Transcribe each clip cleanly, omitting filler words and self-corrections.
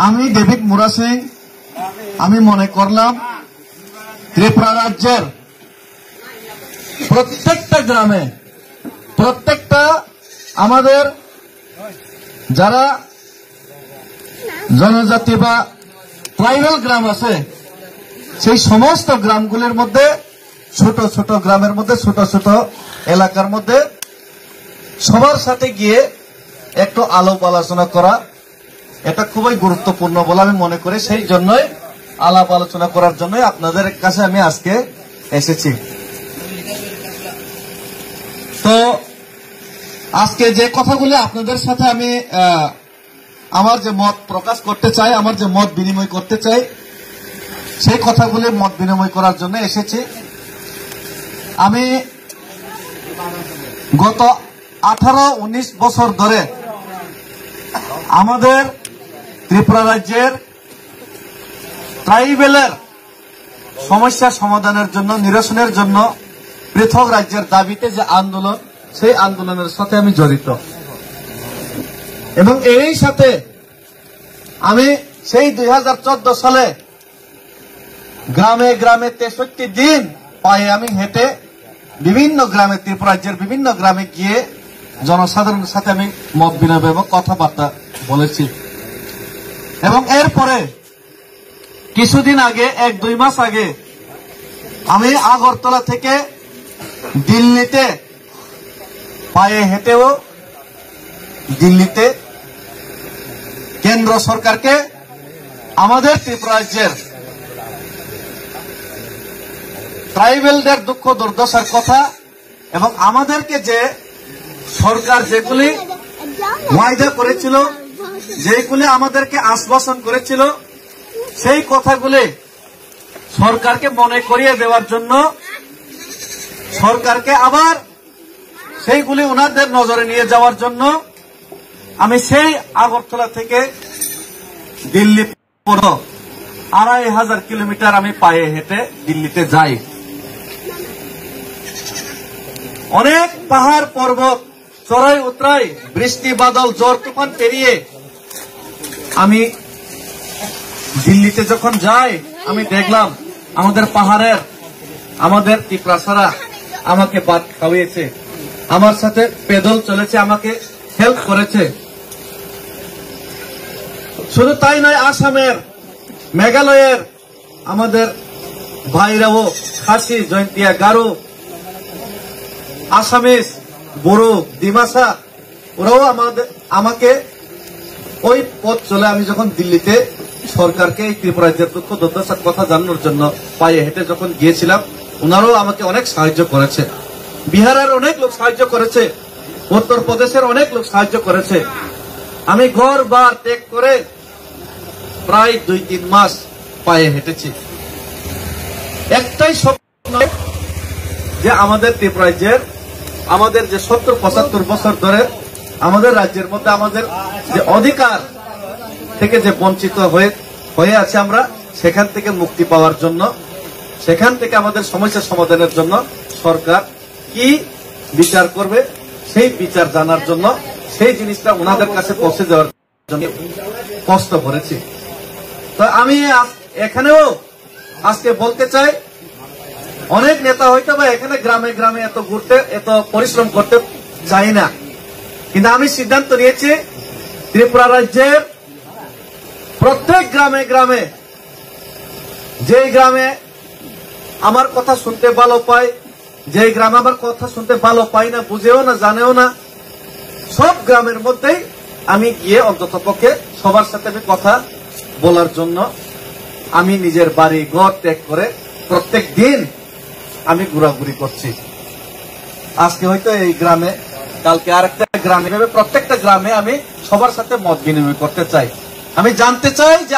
আমি ডেভিড মুরা সিং, আমি মনে করলাম ত্রিপুরা রাজ্যের প্রত্যেকটা গ্রামে, প্রত্যেকটা আমাদের যারা জনজাতি বা ট্রাইবাল গ্রাম আছে, সেই সমস্ত গ্রামগুলির মধ্যে, ছোট ছোট গ্রামের মধ্যে, ছোট ছোট এলাকার মধ্যে সবার সাথে গিয়ে একটু আলাপ আলোচনা করা, এটা খুবই গুরুত্বপূর্ণ বলে আমি মনে করি। সেই জন্যই আলাপ আলোচনা করার জন্য আপনাদের কাছে আমি আজকে এসেছি। তো আজকে যে কথাগুলি আপনাদের সাথে আমি আমার যে মত প্রকাশ করতে চাই, আমার যে মত বিনিময় করতে চাই, সেই কথাগুলি মত বিনিময় করার জন্য এসেছি। আমি গত 18-19 বছর ধরে আমাদের ত্রিপুরা রাজ্যের ট্রাইবেলের সমস্যা সমাধানের জন্য, নিরসনের জন্য পৃথক রাজ্যের দাবিতে যে আন্দোলন, সেই আন্দোলনের সাথে আমি জড়িত। এবং এই সাথে আমি সেই 2014 সালে গ্রামে গ্রামে 63 দিন পায়ে আমি হেঁটে বিভিন্ন গ্রামে, ত্রিপুরা রাজ্যের বিভিন্ন গ্রামে গিয়ে জনসাধারণের সাথে আমি মত বিনিময় এবং কথাবার্তা বলেছি। এবং এরপরে কিছুদিন আগে, 1-2 মাস আগে, আমি আগরতলা থেকে দিল্লিতে পায়ে হেঁটেও দিল্লিতে কেন্দ্র সরকারকে আমাদের ত্রিপুরা রাজ্যের ট্রাইবেলদের দুঃখ দুর্দশার কথা এবং আমাদেরকে যে সরকার যেগুলি ওয়াদা করেছিল, যেগুলি আমাদেরকে আশ্বাসন করেছিল, সেই কথাগুলি সরকারকে মনে করিয়ে দেওয়ার জন্য, সরকারকে আবার সেইগুলি ওনাদের নজরে নিয়ে যাওয়ার জন্য আমি সেই আগরতলা থেকে দিল্লি পুরো 2500 কিলোমিটার আমি পায়ে হেঁটে দিল্লিতে যাই। অনেক পাহাড় পর্বত চড়াই উতরাই, বৃষ্টি বাদল ঝড় তুফান পেরিয়ে আমি দিল্লিতে যখন যাই, আমি দেখলাম আমাদের পাহাড়ের, আমাদের ত্রিপুরাসারা আমাকে ভাত খাওয়িয়েছে, আমার সাথে পেদল চলেছে, আমাকে হেল্প করেছে। শুধু তাই নয়, আসামের, মেঘালয়ের আমাদের ভাইরাও, খাসি, জয়ন্তিয়া, গারো, আসামিস, বড়ো, ডিমাসা, ওরাও আমাকে ওই পথ চলে আমি যখন দিল্লিতে সরকারকে এই ত্রিপুরা রাজ্যের দুঃখ দুর্দশার কথা জানানোর জন্য পায়ে হেঁটে যখন গিয়েছিলাম, ওনারাও আমাকে অনেক সাহায্য করেছে। বিহারের অনেক লোক সাহায্য করেছে, উত্তরপ্রদেশের অনেক লোক সাহায্য করেছে। আমি ঘর বার ত্যাগ করে প্রায় 2-3 মাস পায়ে হেঁটেছি। একটাই স্বপ্ন, যে আমাদের ত্রিপুরা রাজ্যের, আমাদের যে 70-75 বছর ধরে আমাদের রাজ্যের মধ্যে আমাদের যে অধিকার থেকে যে বঞ্চিত হয়ে আছে আমরা, সেখান থেকে মুক্তি পাওয়ার জন্য, সেখান থেকে আমাদের সমস্যা সমাধানের জন্য সরকার কি বিচার করবে, সেই বিচার জানার জন্য, সেই জিনিসটা ওনাদের কাছে পৌঁছে দেওয়ার জন্য কষ্ট করেছি। তো আমি এখানেও আজকে বলতে চাই, অনেক নেতা হয়তো বা এখানে গ্রামে গ্রামে এত ঘুরতে, এত পরিশ্রম করতে চাই না, কিন্তু আমি সিদ্ধান্ত নিয়েছি ত্রিপুরা রাজ্যের প্রত্যেক গ্রামে গ্রামে, যে গ্রামে আমার কথা শুনতে ভালো পায়, যে গ্রামে আমার কথা শুনতে ভালো পাই না, বুঝেও না, জানেও না, সব গ্রামের মধ্যেই আমি গিয়ে অন্তত পক্ষে সবার সাথে আমি কথা বলার জন্য আমি নিজের বাড়ি ঘর ত্যাগ করে প্রত্যেক দিন আমি ঘোরাঘুরি করছি। আজকে হয়তো এই গ্রামে, কালকে আরেকটা গ্রামে, প্রত্যেকটা গ্রামে আমি সবার সাথে মত বিনিময় করতে চাই। আমি জানতে চাই যে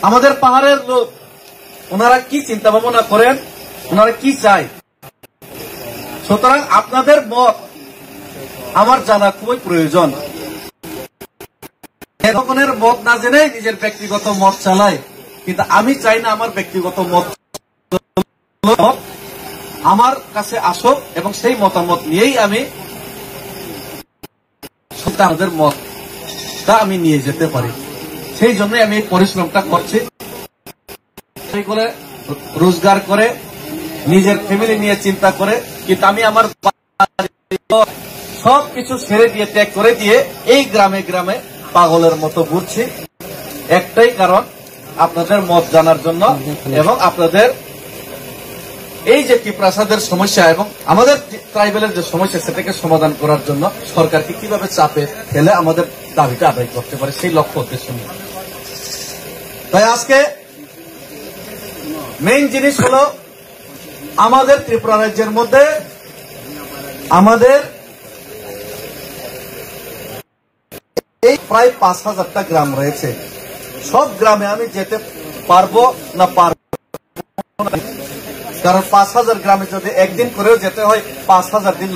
আমাদের পাহাড়ের লোক, ওনারা কি চিন্তা ভাবনা করেন, ওনারা কি চায়। সুতরাং আপনাদের মত আমার জানা খুবই প্রয়োজন। এরকমের মত না জেনে নিজের ব্যক্তিগত মত চালাই, কিন্তু আমি চাই না আমার ব্যক্তিগত মত আমার কাছে আসুক এবং সেই মতামত নিয়েই আমি আমাদের মত জিনিসটা আমি নিয়ে যেতে পারি। সেই জন্য আমি এই পরিশ্রমটা করছি, করে রোজগার করে নিজের ফ্যামিলি নিয়ে চিন্তা করে, কিন্তু আমি আমার সবকিছু ছেড়ে দিয়ে ত্যাগ করে দিয়ে এই গ্রামে গ্রামে পাগলের মতো ঘুরছি। একটাই কারণ, আপনাদের মত জানার জন্য এবং আপনাদের এই যে টিপ্রাসাদের সমস্যা এবং আমাদের ট্রাইবেলের যে সমস্যা সেটাকে সমাধান করার জন্য সরকারকে কিভাবে চাপে ফেলে আমাদের দাবিটা আদায় করতে পারে সেই লক্ষ্য উদ্দেশ্য নিয়ে। তাই আজকে মেইন জিনিস হলো আমাদের ত্রিপুরা রাজ্যের মধ্যে আমাদের এই প্রায় 5,000টা গ্রাম রয়েছে। সব গ্রামে আমি যেতে পারবো না পারবো, কারণ 5,000 গ্রামে যদি একদিন করেও যেতে হয় 5,000 দিন